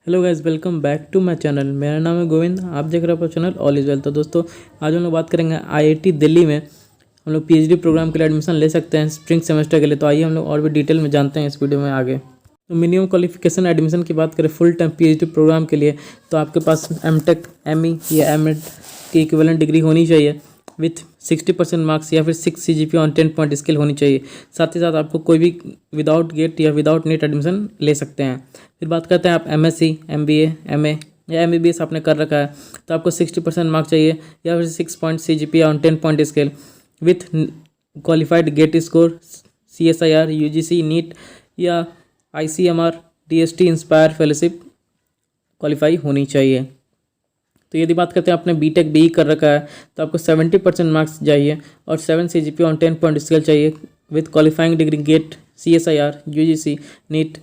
Hello guys, welcome back to my channel. मेरा नाम है गोविंद, आप देख रहे हो अपना चैनल ऑल इज वेल। तो दोस्तों, आज हम लोग बात करेंगे आईआईटी दिल्ली में हम लोग पीएचडी प्रोग्राम के लिए एडमिशन ले सकते हैं स्प्रिंग सेमेस्टर के लिए। तो आइए हम लोग और भी डिटेल में जानते हैं इस वीडियो में आगे। तो मिनिमम क्वालिफिकेशन एडमिशन की बात करें फुल टाइम पीएचडी प्रोग्राम के लिए, तो आपके पास एमटेक, एमई या एमएड की इक्विवेलेंट डिग्री होनी चाहिए विथ 60% मार्क्स या फिर 6 CGPA ऑन 10 पॉइंट स्केल होनी चाहिए। साथ ही साथ आपको कोई भी विदाउट गेट या विदाउट नीट एडमिशन ले सकते हैं। फिर बात करते हैं आप MSc, MBA, MA या MBBS आपने कर रखा है तो आपको 60% मार्क्स चाहिए या फिर 6 point CGPA on 10 point scale with qualified GATE score, CSIR, UGC, NEET या ICMR, DST, INSPIRE fellowship qualify होनी चाहिए। तो यदि बात करते हैं आपने बीटेक BE कर रखा है तो आपको 70% मार्क्स चाहिए और 7 CGPA ऑन 10 पॉइंट स्केल चाहिए with qualifying degree GATE, CSIR, UGC, NEET,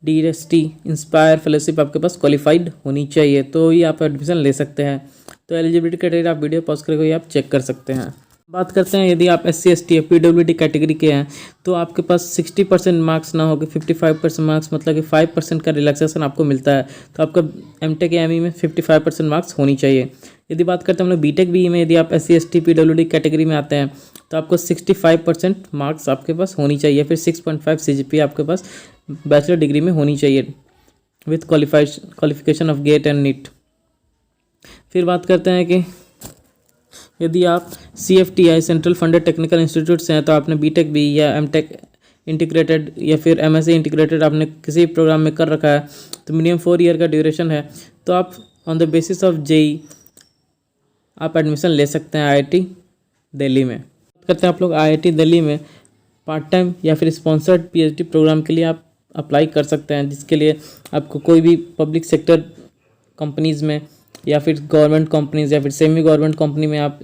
DST, INSPIRE fellowship आपके पास क्वालिफाइड होनी चाहिए, तो ये आप एडमिशन ले सकते हैं। तो एलिजिबिलिटी क्राइटेरिया आप वीडियो पॉज करके आप चेक कर सकते हैं। बात करते हैं यदि आप SC ST या PWD कैटेगरी के हैं तो आपके पास 60% मार्क्स ना होकर 55% मार्क्स, मतलब कि 5% का रिलैक्सेशन आपको मिलता है। तो आपका एमटेक या एमई में 55% मार्क्स होनी चाहिए। यदि बात करते हैं हम लोग बीटेक BE में, यदि आप SC ST PWD कैटेगरी में आते हैं तो आपको 65% मार्क्स आपके पास होनी चाहिए, फिर 6.5 CGPA आपके पास बैचलर डिग्री में होनी चाहिए with qualification of GATE and NEET. फिर बात करते हैं कि यदि आप CFTI central funded technical institute से हैं तो आपने बीटेक BE या एमटेक इंटीग्रेटेड या फिर MSc इंटीग्रेटेड आपने किसी प्रोग्राम में कर रखा है तो मिनिमम 4 ईयर का ड्यूरेशन है, तो आप on the basis of JEE आप एडमिशन ले सकते हैं IIT दिल्ली में। बात करते हैं आप लोग IIT दिल्ली में पार्ट टाइम या फिर स्पॉन्सर्ड PhD प्रोग्राम के लिए आप अप्लाई कर सकते हैं, जिसके लिए आपको कोई भी पब्लिक सेक्टर कंपनीज़ में या फिर गवर्नमेंट कंपनीज़ या फिर सेमी गवर्नमेंट कंपनी में आप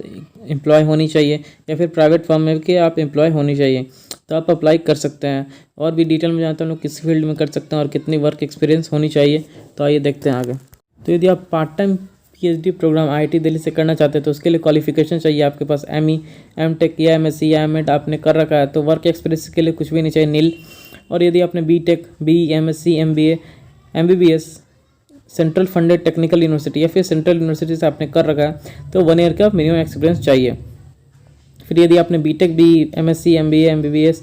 एम्प्लॉय होनी चाहिए या फिर प्राइवेट फर्म में कि आप एम्प्लॉय होनी चाहिए, तो आप अप्लाई कर सकते हैं। और भी डिटेल में जानते हैं लोग किस फील्ड में कर सकते हैं और कितनी वर्क एक्सपीरियंस होनी चाहिए, तो आइए देखते हैं आगे। तो यदि आप part time PhD program IIT Delhi से करना चाहते हैं तो उसके लिए क्वालिफिकेशन चाहिए आपके पास ME, MTech या MSc या MEd आपने कर रखा है तो वर्क एक्सपीरियंस के लिए कुछ भी नहीं चाहिए, नील। और यदि आपने BTech, BE, MSc, MBA, MBBS central funded technical university या फिर सेंट्रल यूनिवर्सिटी से आपने कर रखा है तो 1 ईयर का मिनिमम एक्सपीरियंस चाहिए। फिर यदि आपने BTech BE, MSc, MBA, MBBS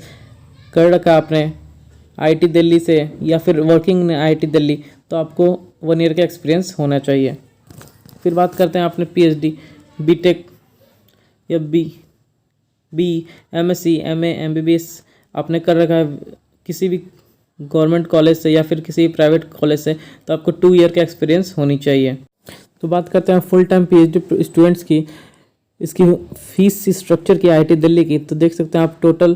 कर रखा आपने IIT दिल्ली से या फिर वर्किंग IIT दिल्ली तो आपको 1 ईयर का एक्सपीरियंस होना चाहिए। फिर बात करते हैं आपने PhD, BTech या BE, MSc, MA, MBBS आपने कर रखा है किसी भी गवर्नमेंट कॉलेज से या फिर किसी प्राइवेट कॉलेज से तो आपको 2 ईयर का एक्सपीरियंस होनी चाहिए। तो बात करते हैं फुल टाइम PhD स्टूडेंट्स की, इसकी फीस स्ट्रक्चर की IIT दिल्ली की, तो देख सकते हैं आप टोटल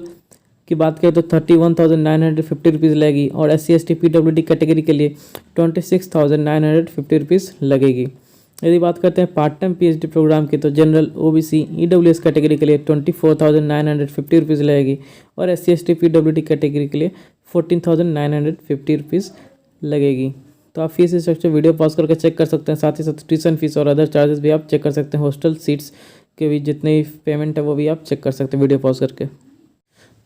की बात करें तो 31,950 रुपीज़ लगेगी और SC ST PWD कैटेगरी के लिए 26,950 रुपीज़ लगेगी। यदि बात करते हैं पार्ट टाइम PhD प्रोग्राम की तो जनरल, OBC, EWS कैटेगरी के लिए 24,950 रुपीज़ लगेगी और SC ST PWD कैटेगरी के लिए 14,950 रुपीज़ लगेगी। तो आप फीस स्ट्रक्चर वीडियो पॉज करके चेक कर सकते हैं, साथ ही साथ ट्यूशन फीस और अदर चार्जेस भी आप चेक कर सकते हैं। हॉस्टल सीट्स के भी जितने पेमेंट है वो भी आप चेक कर सकते हैं वीडियो पॉज करके।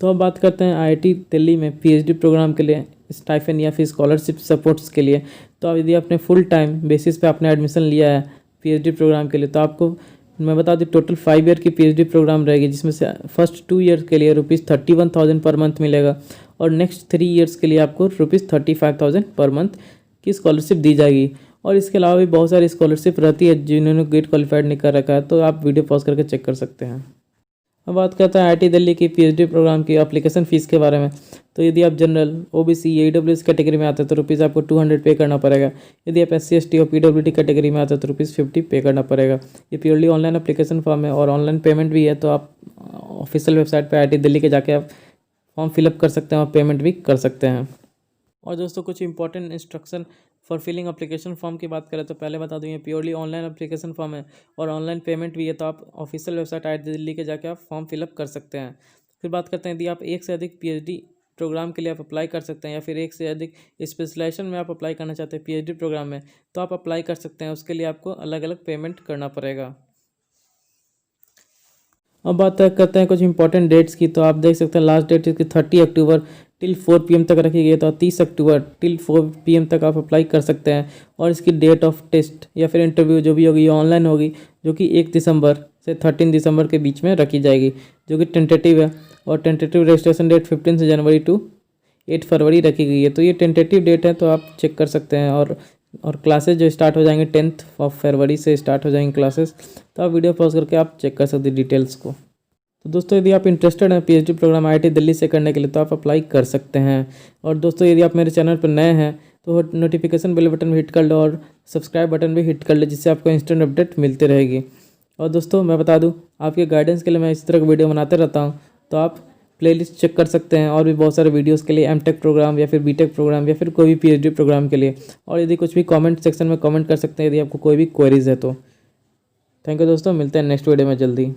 तो अब बात करते हैं IIT दिल्ली में PhD प्रोग्राम के लिए स्टाइफन या फिर स्कॉलरशिप सपोर्ट्स के लिए। तो अब यदि आपने फुल टाइम बेसिस पे आपने एडमिशन लिया है PhD प्रोग्राम के लिए तो आपको मैं बता दूँ टोटल 5 ईयर की PhD प्रोग्राम रहेगी, जिसमें से फर्स्ट 2 ईयर के लिए ₹31,000 पर मंथ मिलेगा और नेक्स्ट 3 ईयर्स के लिए आपको ₹35,000 पर मंथ की स्कॉलरशिप दी जाएगी। और इसके अलावा भी बहुत सारी स्कॉलरशिप रहती है जिन्होंने गेट क्वालिफाइड नहीं कर रखा है, तो आप वीडियो पॉज करके चेक कर सकते हैं। अब बात करते हैं IIT दिल्ली की PhD प्रोग्राम की एप्लीकेशन फ़ीस के बारे में। तो यदि आप जनरल, OBC या EWS कैटेगरी में आते हैं तो रुपीज़ आपको 200 पे करना पड़ेगा। यदि आप SC ST और PWD कैटेगरी में आते हैं तो ₹50 पे करना पड़ेगा। ये प्योरली ऑनलाइन एप्लीकेशन फॉर्म है और ऑनलाइन पेमेंट भी है, तो आप ऑफिशियल वेबसाइट पर IIT दिल्ली के जाके आप फॉर्म फिलअप कर सकते हैं और पेमेंट भी कर सकते हैं। और दोस्तों, कुछ important instruction for filling application form की बात करें तो पहले बता दूँ ये प्योरली ऑनलाइन एप्लीकेशन फॉर्म है और ऑनलाइन पेमेंट भी है, तो आप ऑफिशियल वेबसाइट IIT दिल्ली के जाके आप फॉर्म फिलअप कर सकते हैं। फिर बात करते हैं यदि आप एक से अधिक PhD प्रोग्राम के लिए आप अप्लाई कर सकते हैं या फिर एक से अधिक स्पेशलाइजेशन में आप अप्लाई करना चाहते हैं PhD प्रोग्राम में तो आप अप्लाई कर सकते हैं, उसके लिए आपको अलग अलग पेमेंट करना पड़ेगा। अब बात करते हैं कुछ इंपॉर्टेंट डेट्स की। तो आप देख सकते हैं लास्ट डेट इसकी 30 अक्टूबर टिल 4 PM तक रखी गई है। तो 30 अक्टूबर टिल 4 PM तक आप अप्लाई कर सकते हैं। और इसकी डेट ऑफ टेस्ट या फिर इंटरव्यू जो भी होगी ये ऑनलाइन होगी, जो कि 1 दिसंबर से 13 दिसंबर के बीच में रखी जाएगी, जो कि टेंटेटिव है। और टेंटेटिव रजिस्ट्रेशन डेट 15 जनवरी टू 8 फरवरी रखी गई है। तो ये टेंटेटिव डेट है, तो आप चेक कर सकते हैं। और क्लासेस जो स्टार्ट हो जाएंगे 10 फरवरी से स्टार्ट हो जाएंगे क्लासेस। तो आप वीडियो पॉज करके आप चेक कर सकते हैं डिटेल्स को। तो दोस्तों यदि आप इंटरेस्टेड हैं पीएचडी प्रोग्राम आईआईटी दिल्ली से करने के लिए, तो आप अप्लाई कर सकते हैं। और दोस्तों यदि आप मेरे चैनल पर नए हैं तो नोटिफिकेशन बेल बटन भी हिट कर लो और सब्सक्राइब बटन भी हिट कर लो, जिससे आपको इंस्टेंट अपडेट मिलती रहेगी। और दोस्तों मैं बता दूं, आपके गाइडेंस के लिए मैं इस तरह की वीडियो बनाते रहता हूं, तो आप प्लेलिस्ट चेक कर सकते हैं। और भी बहुत सारे वीडियोस के लिए, एमटेक प्रोग्राम या फिर बीटेक प्रोग्राम या फिर कोई भी पीएचडी प्रोग्राम के लिए। और यदि कुछ भी कमेंट सेक्शन में कमेंट कर सकते हैं यदि आपको कोई भी क्वेरीज है तो। थैंक यू दोस्तों, मिलते हैं नेक्स्ट वीडियो में जल्दी।